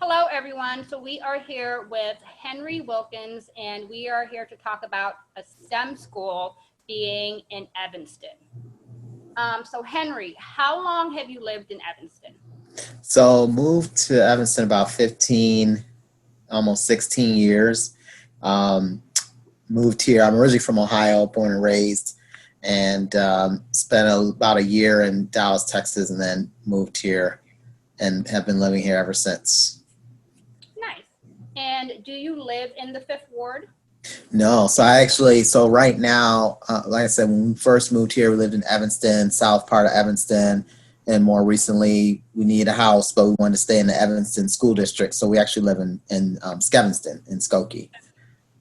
Hello, everyone. So we are here with Henry Wilkins, and we are here to talk about a STEM school being in Evanston. So Henry, how long have you lived in Evanston? So moved to Evanston about 15, almost 16 years. Um, Moved here. I'm originally from Ohio, born and raised, and spent about a year in Dallas, Texas, and then moved here and have been living here ever since. Nice. And do you live in the Fifth Ward? No, so right now, like I said, when we first moved here, we lived in Evanston, south part of Evanston, and more recently, we needed a house, but we wanted to stay in the Evanston school district, so we actually live in Skevinston in Skokie.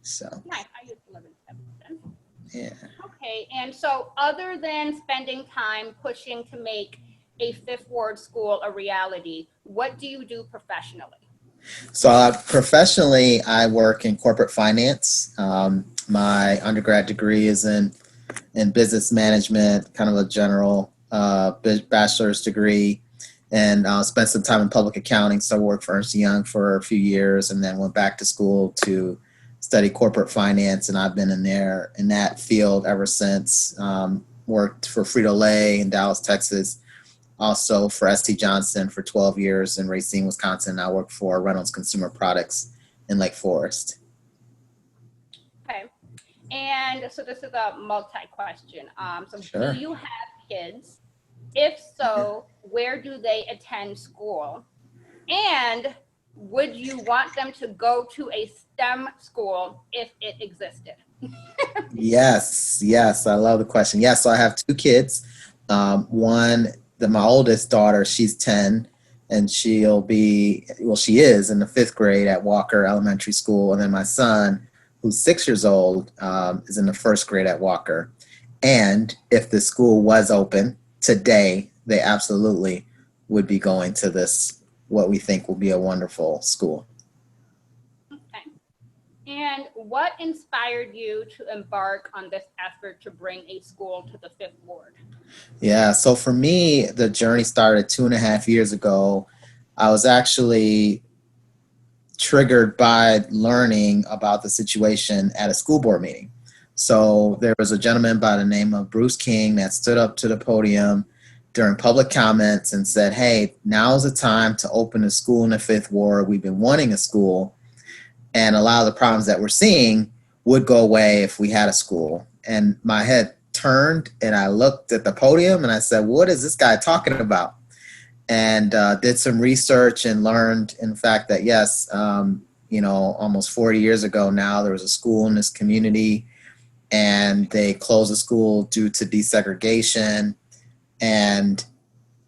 So Nice. I used to live in Evanston. yeah. Okay. And so other than spending time pushing to make a Fifth Ward school a reality, what do you do professionally? So professionally, I work in corporate finance. My undergrad degree is in business management, kind of a general bachelor's degree, and spent some time in public accounting. So I worked for Ernst & Young for a few years, and then went back to school to study corporate finance, and I've been in that field ever since. Worked for Frito-Lay in Dallas, Texas, also for ST Johnson for 12 years in Racine, Wisconsin. I work for Reynolds Consumer Products in Lake Forest. Okay. And so this is a multi-question. So Sure. do you have kids? If so, where do they attend school? And would you want them to go to a STEM school if it existed? Yes, I love the question. Yes, so I have two kids. My oldest daughter, she's 10, and she is in the fifth grade at Walker Elementary School. And then my son, who's 6 years old, is in the first grade at Walker. And if the school was open today, they absolutely would be going to this, what we think will be a wonderful school. Okay. And what inspired you to embark on this effort to bring a school to the Fifth Ward? Yeah, so for me, the journey started 2.5 years ago. I was actually triggered by learning about the situation at a school board meeting. So there was a gentleman by the name of Bruce King that stood up to the podium during public comments and said, "Hey, now's the time to open a school in the Fifth Ward. We've been wanting a school, and a lot of the problems that we're seeing would go away if we had a school." And my head turned and I looked at the podium and I said, "What is this guy talking about?" And did some research and learned, in fact, that yes, almost 40 years ago now, there was a school in this community, and they closed the school due to desegregation. And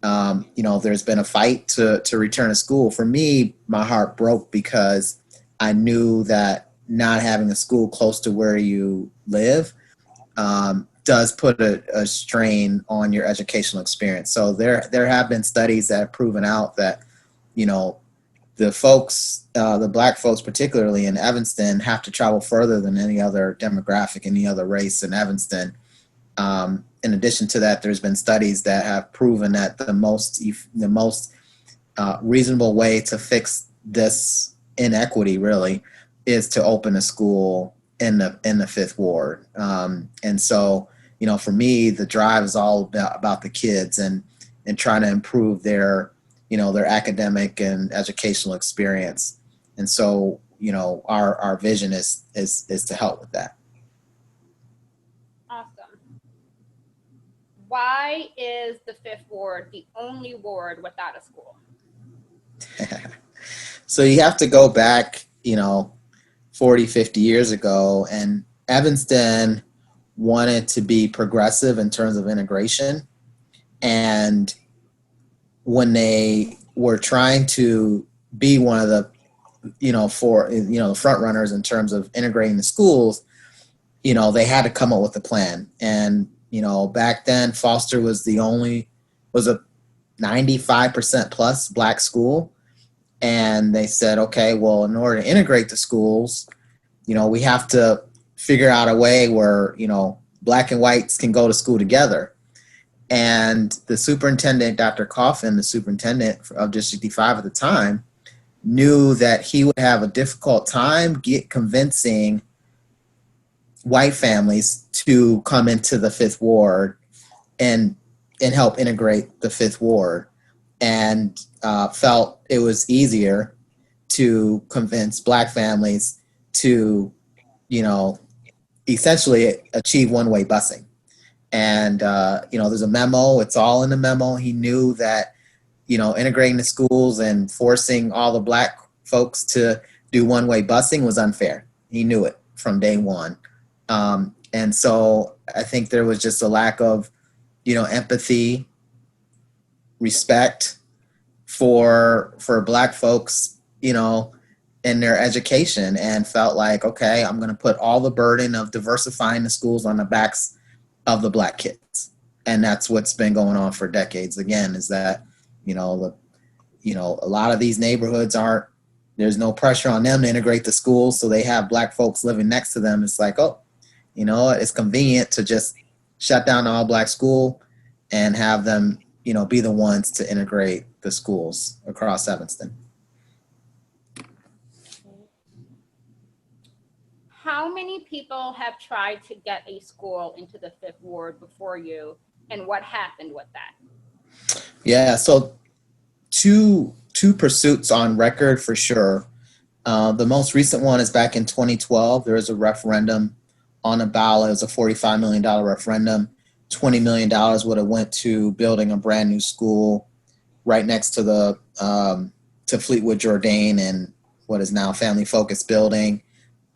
there's been a fight to return to school. For me, my heart broke because I knew that not having a school close to where you live does put a strain on your educational experience. So there have been studies that have proven out that, the folks, the Black folks, particularly in Evanston, have to travel further than any other demographic, any other race in Evanston. In addition to that, there's been studies that have proven that the most reasonable way to fix this inequity really is to open a school in the Fifth Ward. And so, for me, the drive is all about the kids and trying to improve their academic and educational experience. And so, our vision is to help with that. Awesome. Why is the Fifth Ward the only ward without a school? So you have to go back, 40, 50 years ago, and Evanston wanted to be progressive in terms of integration. And when they were trying to be one of the, the front runners in terms of integrating the schools, they had to come up with a plan. And, back then Foster was a 95% plus Black school. And they said, okay, well, in order to integrate the schools, we have to figure out a way where, Black and whites can go to school together. And the superintendent, Dr. Coffin, the superintendent of District 5 at the time, knew that he would have a difficult time convincing white families to come into the Fifth Ward and help integrate the Fifth Ward, and felt it was easier to convince black families to, essentially achieve one-way busing. And there's a memo. It's all in the memo. He knew that integrating the schools and forcing all the black folks to do one-way busing was unfair. He knew it from day one. And so I think there was just a lack of, empathy, respect for black folks, in their education, and felt like, okay, I'm going to put all the burden of diversifying the schools on the backs of the black kids. And that's what's been going on for decades. Again, is that, a lot of these neighborhoods there's no pressure on them to integrate the schools. So they have black folks living next to them. It's like, oh, it's convenient to just shut down the all black school and have them, be the ones to integrate the schools across Evanston. How many people have tried to get a school into the Fifth Ward before you, and what happened with that? Yeah, so two pursuits on record for sure. The most recent one is back in 2012. There was a referendum on the ballot. It was a $45 million referendum. $20 million would have went to building a brand new school right next to to Fleetwood Jourdain and what is now Family Focus building.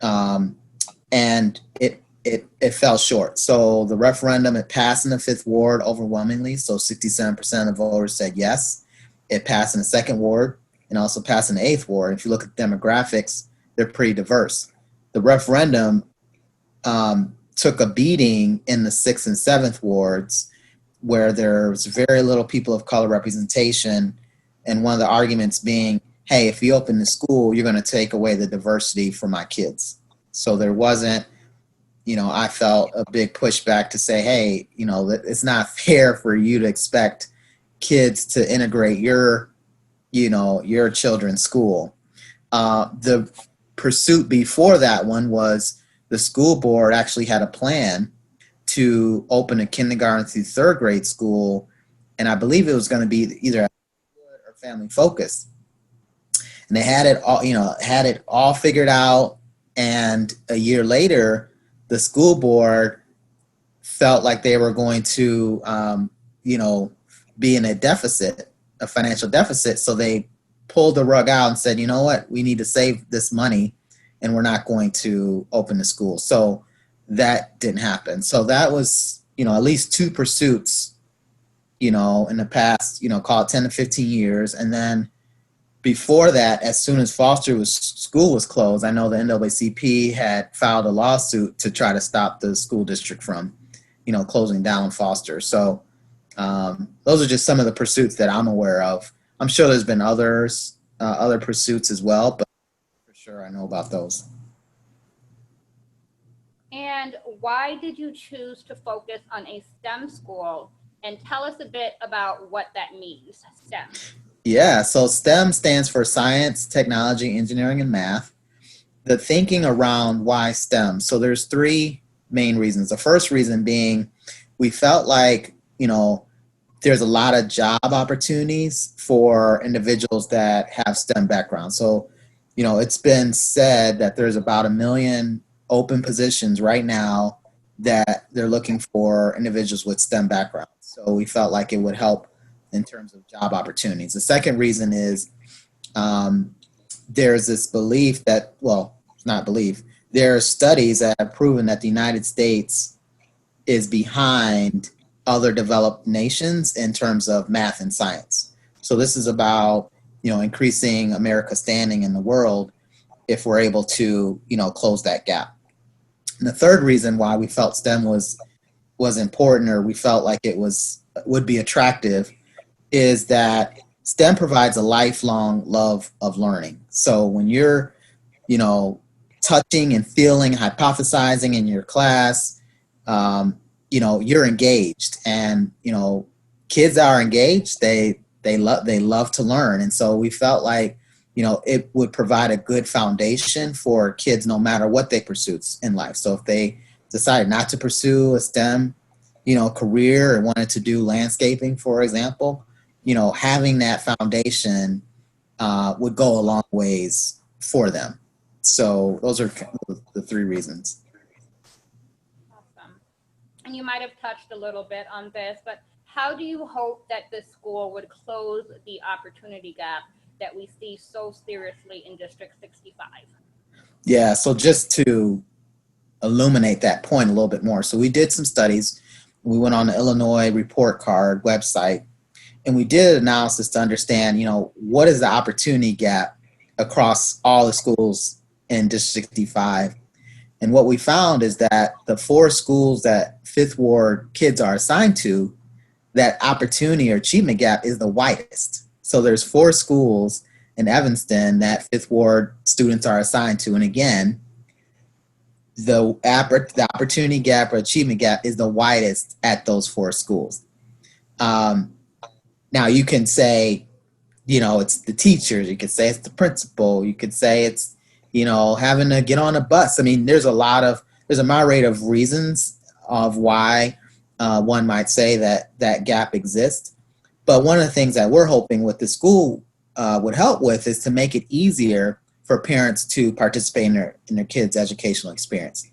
And it fell short. So the referendum, it passed in the Fifth Ward overwhelmingly. So 67% of voters said yes. It passed in the Second Ward and also passed in the Eighth Ward. If you look at the demographics, they're pretty diverse. The referendum took a beating in the Sixth and Seventh Wards, where there's very little people of color representation. And one of the arguments being, hey, if you open the school, you're going to take away the diversity from my kids. So there wasn't, I felt a big pushback to say, hey, it's not fair for you to expect kids to integrate your children's school. The pursuit before that one was the school board actually had a plan to open a kindergarten through third grade school. And I believe it was going to be either or Family Focused. And they had it all figured out. And a year later, the school board felt like they were going to, be in a financial deficit. So they pulled the rug out and said, you know what, we need to save this money and we're not going to open the school. So that didn't happen. So that was, at least two pursuits, in the past, call it 10 to 15 years. And then before that, as soon as school was closed, I know the NAACP had filed a lawsuit to try to stop the school district from, closing down Foster. So those are just some of the pursuits that I'm aware of. I'm sure there's been other pursuits as well, but for sure I know about those. And why did you choose to focus on a STEM school? And tell us a bit about what that means, STEM. Yeah, so STEM stands for science, technology, engineering, and math. The thinking around why STEM. So there's three main reasons. The first reason being we felt like, there's a lot of job opportunities for individuals that have STEM backgrounds. So, it's been said that there's about 1 million open positions right now that they're looking for individuals with STEM backgrounds. So we felt like it would help in terms of job opportunities. The second reason is there's this belief that, it's not belief, there are studies that have proven that the United States is behind other developed nations in terms of math and science. So this is about, increasing America's standing in the world if we're able to, close that gap. And the third reason why we felt STEM was important, or we felt like it would be attractive, is that STEM provides a lifelong love of learning. So when you're, touching and feeling, hypothesizing in your class, you're engaged, and, kids are engaged. They love to learn. And so we felt like, it would provide a good foundation for kids no matter what they pursue in life. So if they decided not to pursue a STEM, career and wanted to do landscaping, for example, having that foundation would go a long ways for them. So those are the three reasons. Awesome. And you might have touched a little bit on this, but how do you hope that this school would close the opportunity gap that we see so seriously in District 65? Yeah, so just to illuminate that point a little bit more. So we did some studies. We went on the Illinois Report Card website, and we did analysis to understand, what is the opportunity gap across all the schools in District 65. And what we found is that the 4 schools that Fifth Ward kids are assigned to, that opportunity or achievement gap is the widest. So there's 4 schools in Evanston that Fifth Ward students are assigned to. And again, the opportunity gap or achievement gap is the widest at those 4 schools. Now you can say, it's the teachers. You could say it's the principal. You could say it's, having to get on a bus. I mean, there's a myriad of reasons of why one might say that gap exists. But one of the things that we're hoping with the school would help with is to make it easier for parents to participate in their kids' educational experience.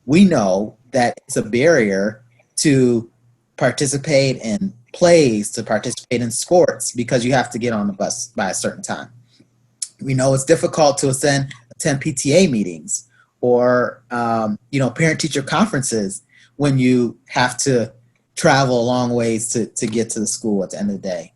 We know that it's a barrier to participate in plays, to participate in sports, because you have to get on the bus by a certain time. We know it's difficult to attend PTA meetings or parent-teacher conferences when you have to travel a long ways to get to the school at the end of the day.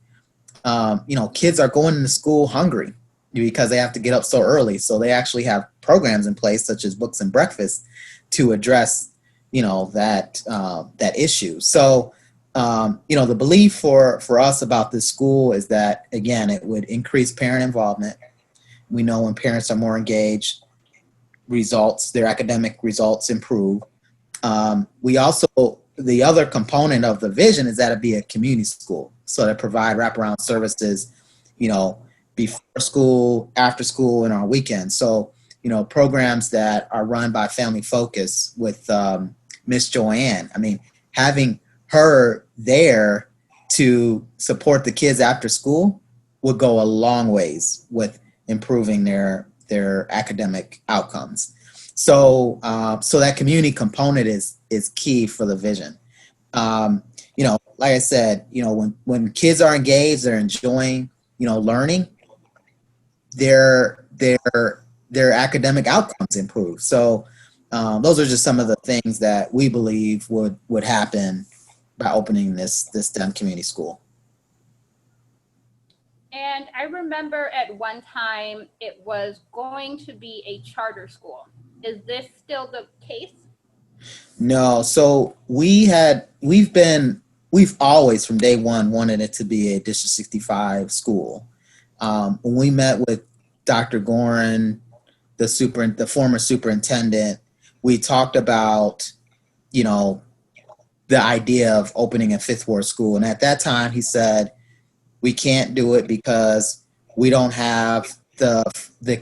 Kids are going into school hungry because they have to get up so early. So they actually have programs in place such as books and breakfast to address, that issue. So, the belief for us about this school is that, again, it would increase parent involvement. We know when parents are more engaged, their academic results improve. We also, the other component of the vision is that it be a community school. So to provide wraparound services, before school, after school, and on weekends. So, programs that are run by Family Focus with Miss Joanne. I mean, having her there to support the kids after school would go a long ways with improving their academic outcomes. So, so that community component is key for the vision. Like I said, when kids are engaged, they're enjoying, learning, their academic outcomes improve. So, those are just some of the things that we believe would happen by opening this STEM community school. And I remember at one time it was going to be a charter school. Is this still the case? No. So we've always from day one wanted it to be a District 65 school. When we met with Dr. Gorin, the former superintendent, we talked about, the idea of opening a Fifth Ward school. And at that time he said, we can't do it because we don't have the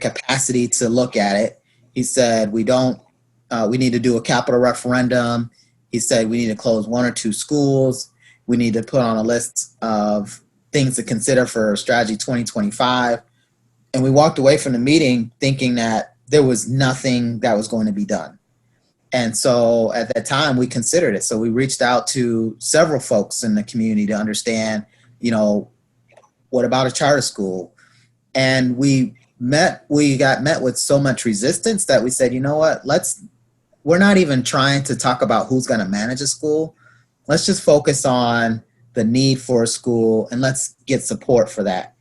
capacity to look at it. He said, we need to do a capital referendum. He said, we need to close 1 or 2 schools. We need to put on a list of things to consider for Strategy 2025. And we walked away from the meeting thinking that there was nothing that was going to be done. And so at that time we considered it. So we reached out to several folks in the community to understand, what about a charter school? And we got met with so much resistance that we said, you know what, we're not even trying to talk about who's going to manage a school. Let's just focus on the need for a school and let's get support for that.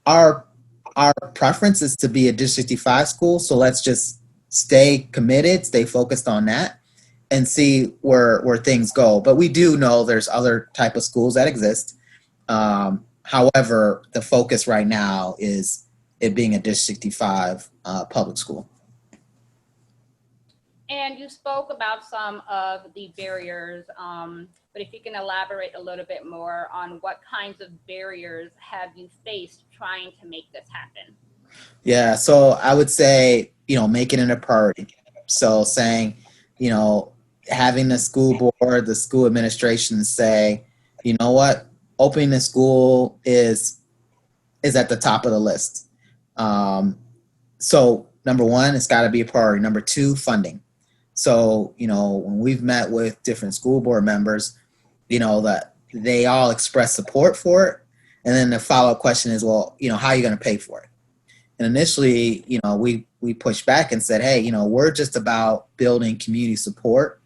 Our preference is to be a District 65 school. So let's just stay committed, stay focused on that and see where things go. But we do know there's other type of schools that exist. However, the focus right now is it being a District 65 public school. And you spoke about some of the barriers, but if you can elaborate a little bit more on what kinds of barriers have you faced trying to make this happen? Yeah, so I would say, making it a priority. So saying, you know, having the school board, the school administration say, you know what, opening the school is at the top of the list. Um, so number one, it's got to be a priority. Number two, funding. So, when we've met with different school board members, that they all express support for it. And then the follow-up question is, well, how are you going to pay for it? And initially, we pushed back and said, hey, we're just about building community support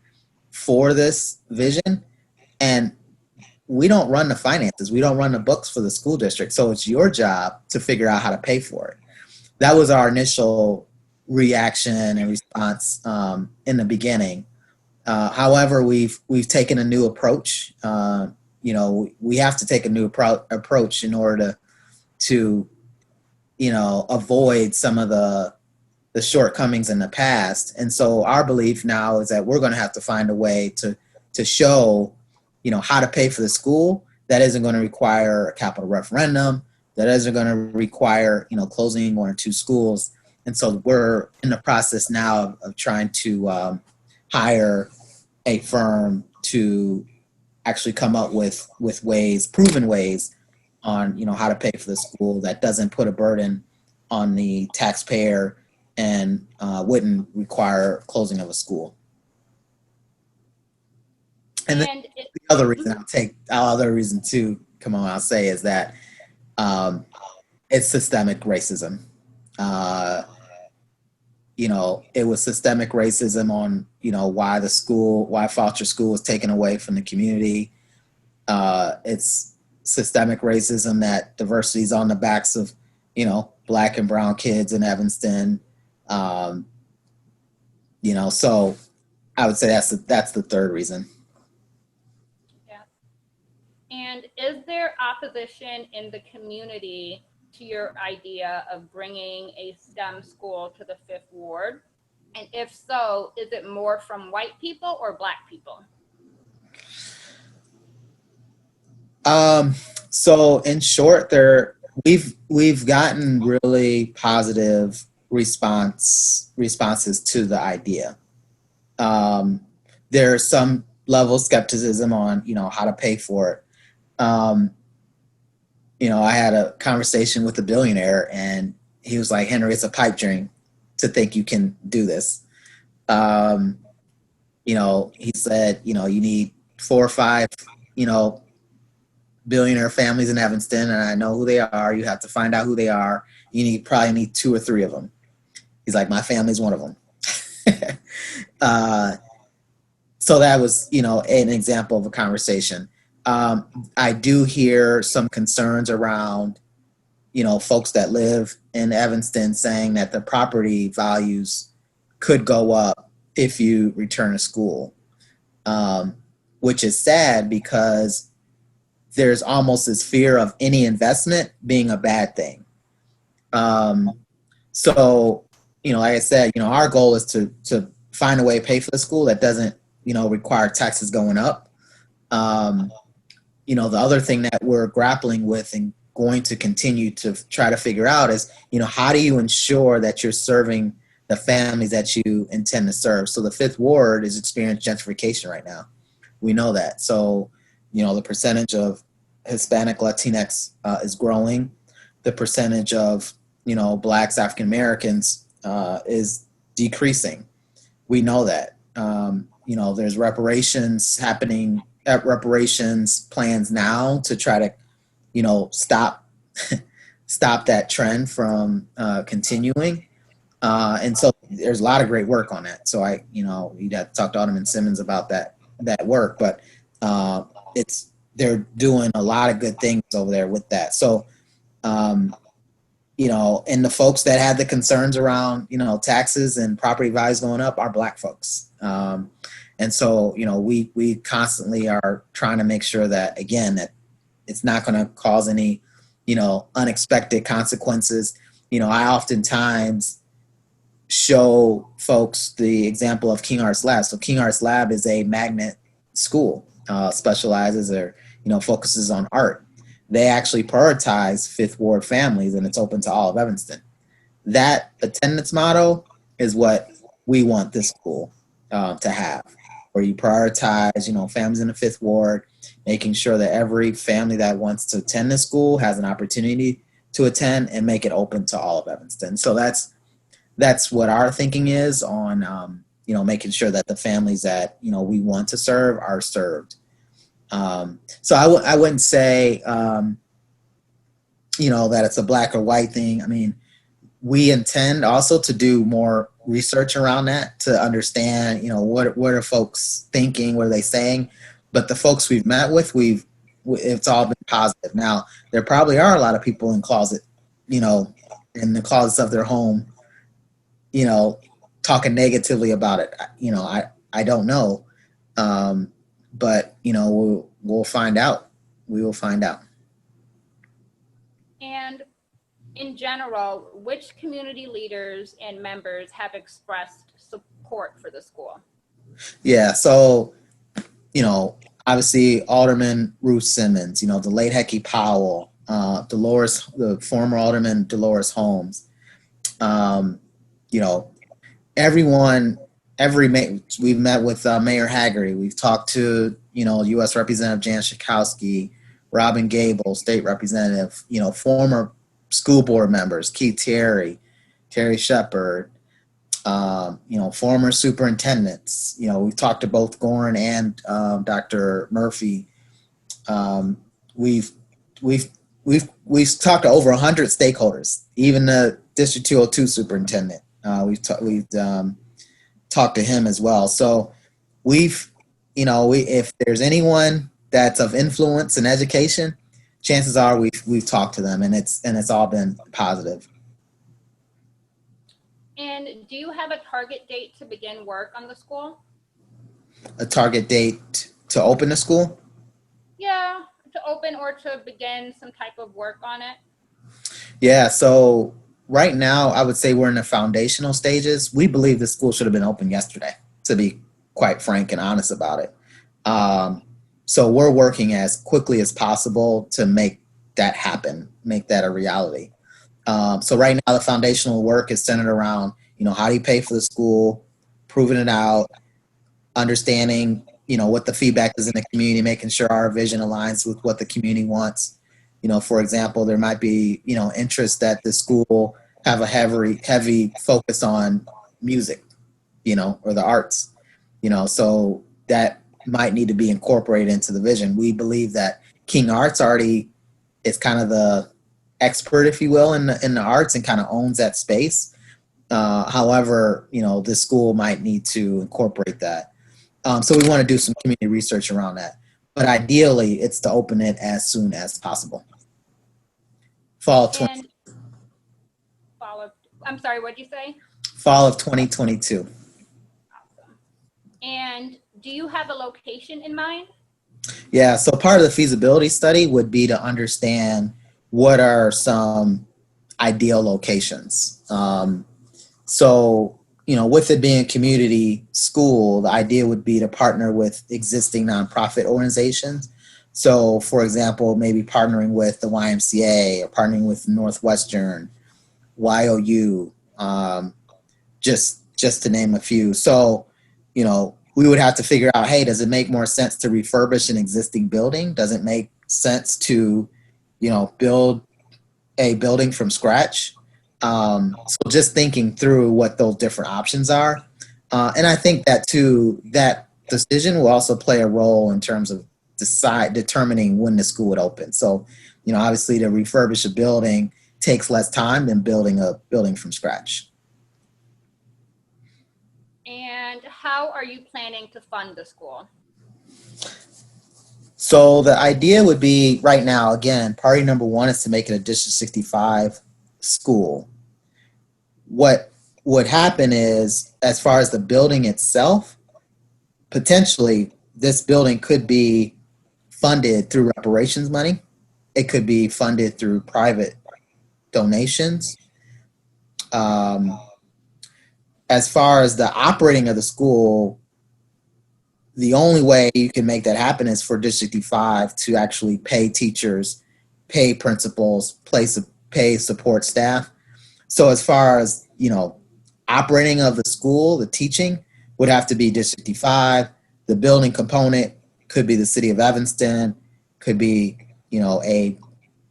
for this vision. And we don't run the finances. We don't run the books for the school district. So it's your job to figure out how to pay for it. That was our initial reaction and response in the beginning. However, we've taken a new approach. We have to take a new approach in order to avoid some of the shortcomings in the past. And so our belief now is that we're going to have to find a way to show how to pay for the school that isn't going to require a capital referendum, that isn't going to require closing one or two schools. And so we're in the process now of trying to hire a firm to actually come up with ways, proven ways, on how to pay for the school that doesn't put a burden on the taxpayer and wouldn't require closing of a school. And then the other reason too, I'll say, is that it's systemic racism. It was systemic racism on why Foster School was taken away from the community. It's systemic racism that diversity is on the backs of Black and brown kids in Evanston. So I would say that's the third reason. Yeah. And is there opposition in the community to your idea of bringing a STEM school to the Fifth Ward? And if so, is it more from white people or Black people? So in short, we've gotten really positive responses to the idea. There's some level of skepticism on how to pay for it. I had a conversation with a billionaire, and he was like, Henry, it's a pipe dream to think you can do this. He said, you need 4 or 5, billionaire families in Evanston, and I know who they are. You have to find out who they are. You probably need 2 or 3 of them. He's like, my family's one of them. So that was, an example of a conversation. I do hear some concerns around, folks that live in Evanston saying that the property values could go up if you return to school, which is sad because there's almost this fear of any investment being a bad thing. So, like I said, our goal is to find a way to pay for the school that doesn't, require taxes going up. The other thing that we're grappling with and going to continue to try to figure out is, how do you ensure that you're serving the families that you intend to serve? So the Fifth Ward is experiencing gentrification right now. We know that. So, the percentage of Hispanic Latinx is growing. The percentage of, Blacks, African Americans is decreasing. We know that. There's reparations plans now to try to, stop that trend from continuing. And so there's a lot of great work on that. So you'd have to talk to Alderman Simmons about that work, but they're doing a lot of good things over there with that. So, and the folks that had the concerns around, taxes and property values going up are Black folks. And so, we constantly are trying to make sure that, again, that it's not going to cause any, unexpected consequences. I oftentimes show folks the example of King Arts Lab. So King Arts Lab is a magnet school, specializes or, focuses on art. They actually prioritize Fifth Ward families, and it's open to all of Evanston. that attendance model is what we want this school to have, where you prioritize, families in the Fifth Ward, making sure that every family that wants to attend the school has an opportunity to attend, and make it open to all of Evanston. So that's what our thinking is on, making sure that the families that, we want to serve are served. So I wouldn't say, that it's a black or white thing. I mean, we intend also to do more research around that to understand, what are folks thinking, what are they saying. But the folks we've met with, it's all been positive. Now, there probably are a lot of people in the closets of their home, talking negatively about it. I don't know. But we'll find out. We will find out. And in general, which community leaders and members have expressed support for the school? Yeah, so obviously Alderman Ruth Simmons, the late Hecky Powell, the former Alderman Dolores Holmes, everyone. We've met with Mayor Haggerty. We've talked to U.S. Representative Jan Schakowsky, Robin Gable, State Representative, former school board members, Keith Terry Shepard, former superintendents. We've talked to both Gorin and Dr. Murphy. We've talked to over 100 stakeholders, even the District 202 superintendent. We've talk to him as well. So if there's anyone that's of influence in education, chances are we've talked to them, and it's all been positive. And do you have a target date to begin work on the school? A target date to open the school? Yeah, to open or to begin some type of work on it. Yeah, so right now, I would say we're in the foundational stages. We believe the school should have been open yesterday, to be quite frank and honest about it. So we're working as quickly as possible to make that happen, make that a reality. So right now, the foundational work is centered around, how do you pay for the school, proving it out, understanding, what the feedback is in the community, making sure our vision aligns with what the community wants. For example, there might be, interest that the school have a heavy focus on music, or the arts, so that might need to be incorporated into the vision. We believe that King Arts already is kind of the expert, if you will, in the arts, and kind of owns that space. However, this school might need to incorporate that. So we want to do some community research around that. But ideally, it's to open it as soon as possible. Fall of 2022. Awesome. And do you have a location in mind? Yeah, so part of the feasibility study would be to understand what are some ideal locations. With it being a community school, the idea would be to partner with existing nonprofit organizations. So, for example, maybe partnering with the YMCA or partnering with Northwestern, YOU, just to name a few. So, we would have to figure out, hey, does it make more sense to refurbish an existing building? Does it make sense to, build a building from scratch? So just thinking through what those different options are. And I think that decision will also play a role in terms of determining when the school would open. So, obviously to refurbish a building takes less time than building a building from scratch. And how are you planning to fund the school? So the idea would be right now, again, priority number one is to make it a District 65 school. What would happen is, as far as the building itself, potentially this building could be funded through reparations money. It could be funded through private donations. As far as the operating of the school, the only way you can make that happen is for District 65 to actually pay teachers, pay principals, pay support staff. So as far as, operating of the school, the teaching would have to be District 55. The building component could be the city of Evanston, could be, a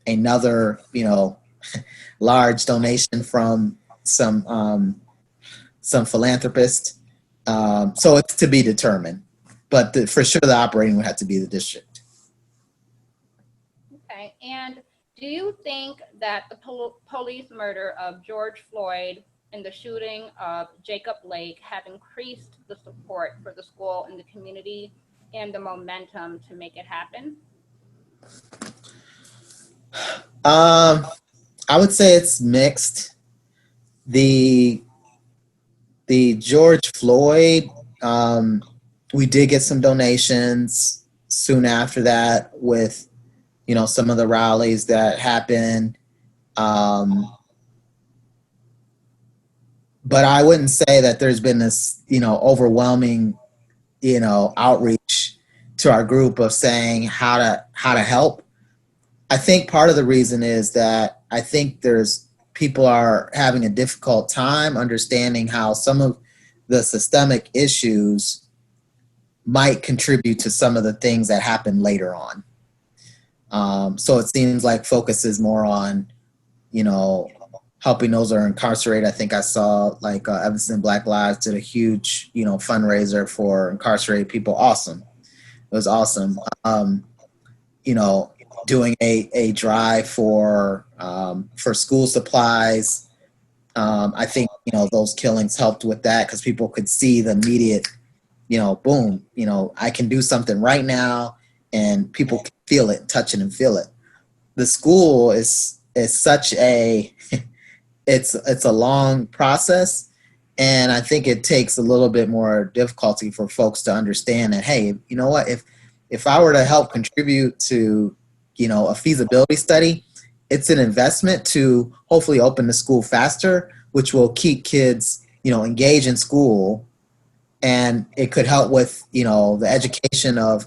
another, large donation from some philanthropist. So it's to be determined, but for sure the operating would have to be the district. Okay. And do you think that the police murder of George Floyd and the shooting of Jacob Blake have increased the support for the school in the community and the momentum to make it happen? I would say it's mixed. The George Floyd, we did get some donations soon after that with, some of the rallies that happened. But I wouldn't say that there's been this, overwhelming, outreach to our group of saying how to help. I think part of the reason is that I think people are having a difficult time understanding how some of the systemic issues might contribute to some of the things that happen later on. So it seems like focus is more on, helping those that are incarcerated. I think I saw like Evanston Black Lives did a huge, fundraiser for incarcerated people. Awesome. It was awesome. Doing a drive for school supplies. I think, those killings helped with that because people could see the immediate, boom, I can do something right now, and people can feel it, touch it and feel it. The school is such a it's a long process, and I think it takes a little bit more difficulty for folks to understand that, hey, you know what, if I were to help contribute to, a feasibility study, it's an investment to hopefully open the school faster, which will keep kids, engaged in school, and it could help with, the education of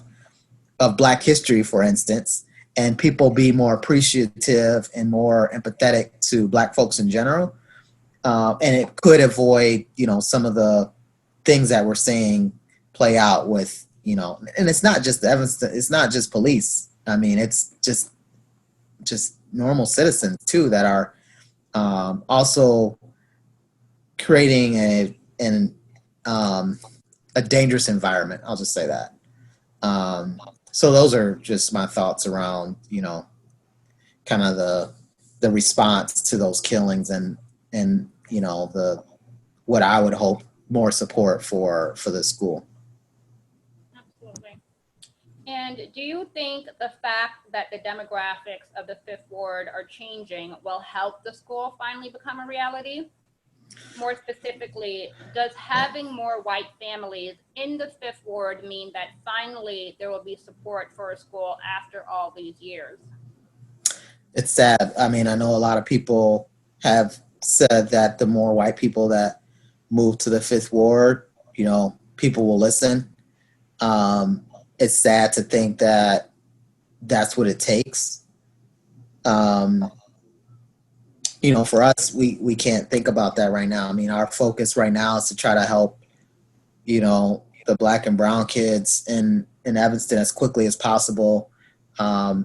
Black history, for instance, and people be more appreciative and more empathetic to Black folks in general. And it could avoid, some of the things that we're seeing play out with, and it's not just Evanston, it's not just police. I mean, it's just normal citizens too that are also creating a dangerous environment. I'll just say that. So those are just my thoughts around, kind of the response to those killings and the what I would hope more support for the school. Absolutely. And do you think the fact that the demographics of the Fifth Ward are changing will help the school finally become a reality? More specifically, does having more white families in the Fifth Ward mean that finally there will be support for a school after all these years? It's sad. I mean, I know a lot of people have said that the more white people that move to the Fifth Ward, people will listen. It's sad to think that that's what it takes. For us, we can't think about that right now. I mean, our focus right now is to try to help, the Black and brown kids in Evanston as quickly as possible. I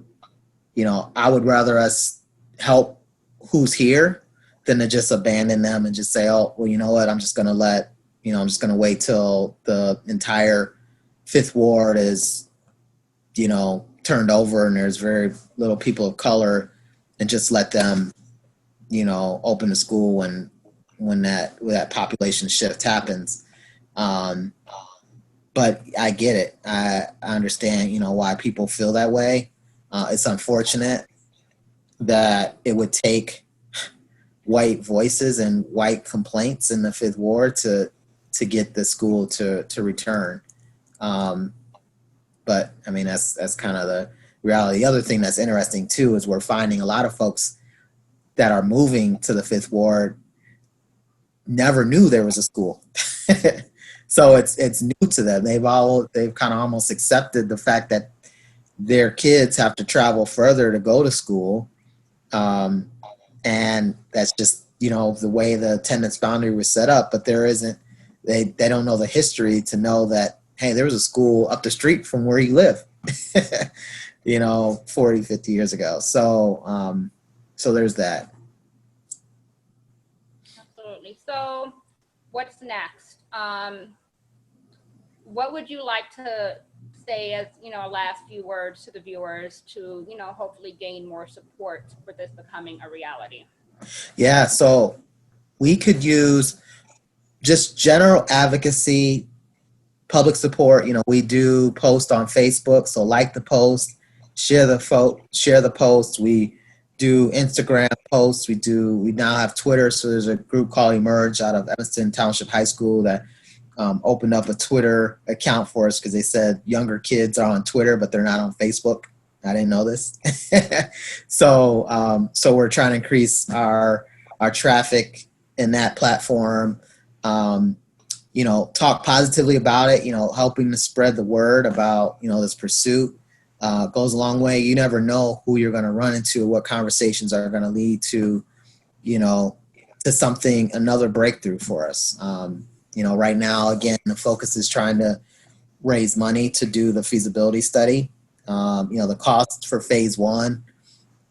would rather us help who's here than to just abandon them and just say, oh, well, you know what, I'm just going to wait till the entire Fifth Ward is, turned over and there's very little people of color, and just let them, open the school when that population shift happens. But I get it. I understand, why people feel that way. It's unfortunate that it would take white voices and white complaints in the Fifth Ward to get the school to return. But I mean, that's kind of the reality. The other thing that's interesting too is we're finding a lot of folks that are moving to the Fifth Ward never knew there was a school. So it's new to them. They've kind of almost accepted the fact that their kids have to travel further to go to school. And that's just, the way the attendance boundary was set up, but there isn't, they don't know the history to know that, hey, there was a school up the street from where you live, 40, 50 years ago. So there's that. Absolutely. So what's next? What would you like to say as, last few words to the viewers to, hopefully gain more support for this becoming a reality? Yeah, so we could use just general advocacy, public support. We do post on Facebook, so like the post, share the post. We do Instagram posts. We now have Twitter, so there's a group called Emerge out of Evanston Township High School that opened up a Twitter account for us because they said younger kids are on Twitter, but they're not on Facebook. I didn't know this. So we're trying to increase our traffic in that platform. Talk positively about it, helping to spread the word about, this pursuit goes a long way. You never know who you're going to run into, what conversations are going to lead to, to something, another breakthrough for us. Right now, again, the focus is trying to raise money to do the feasibility study. The cost for phase 1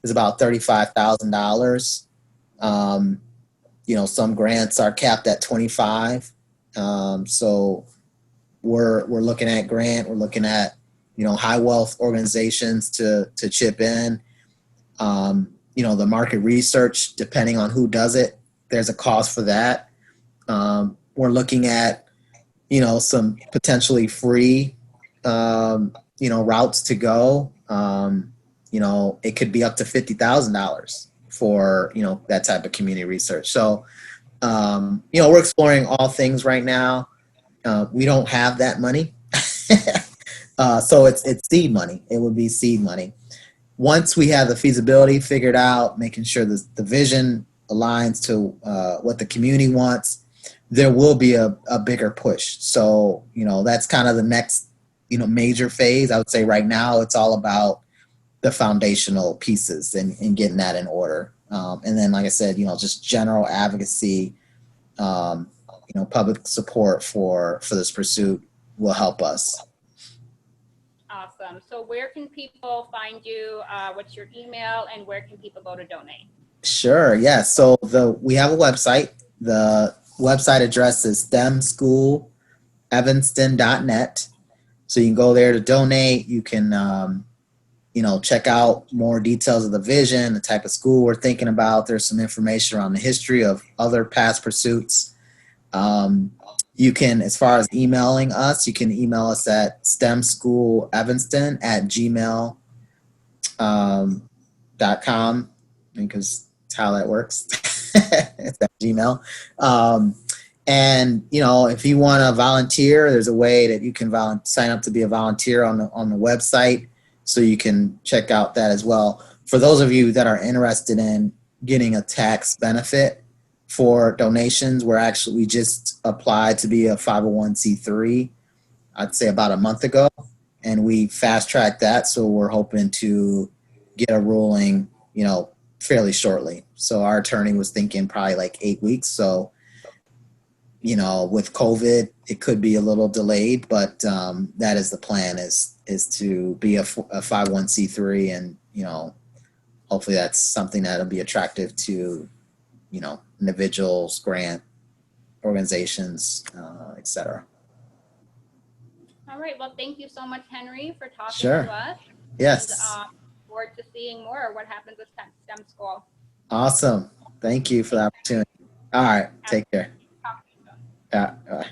is about $35,000. Some grants are capped at 25. So we're looking at grant. We're looking at high wealth organizations to chip in. The market research, depending on who does it, there's a cost for that. We're looking at some potentially free routes to go. It could be up to $50,000 for that type of community research. So we're exploring all things right now. We don't have that money. So it's seed money. It would be seed money. Once we have the feasibility figured out, making sure the vision aligns to what the community wants, there will be a bigger push. So, that's kind of the next, major phase. I would say right now it's all about the foundational pieces and getting that in order. And then, like I said, just general advocacy, public support for this pursuit will help us. Awesome. So where can people find you? What's your email and where can people go to donate? Sure. Yeah. So we have a website. The website address is stemschoolevanston.net. So you can go there to donate. You can, check out more details of the vision, the type of school we're thinking about. There's some information around the history of other past pursuits. You can, as far as emailing us, you can email us at stemschoolevanston@gmail.com because it's how that works. It's at Gmail. And if you want to volunteer, there's a way that you can sign up to be a volunteer on the website, so you can check out that as well. For those of you that are interested in getting a tax benefit for donations, we just applied to be a 501c3, I'd say about a month ago, and we fast tracked that. So we're hoping to get a ruling, fairly shortly. So our attorney was thinking probably like 8 weeks. So, with COVID, it could be a little delayed, but that is the plan, is to be a 501c3, and hopefully that's something that'll be attractive to individuals, grant organizations, etc. All right. Well, thank you so much, Henry, for talking Sure. to us. Yes. And forward to seeing more what happens with STEM School. Awesome. Thank you for the opportunity. All right. Take care. Talk to you soon. Yeah. Bye.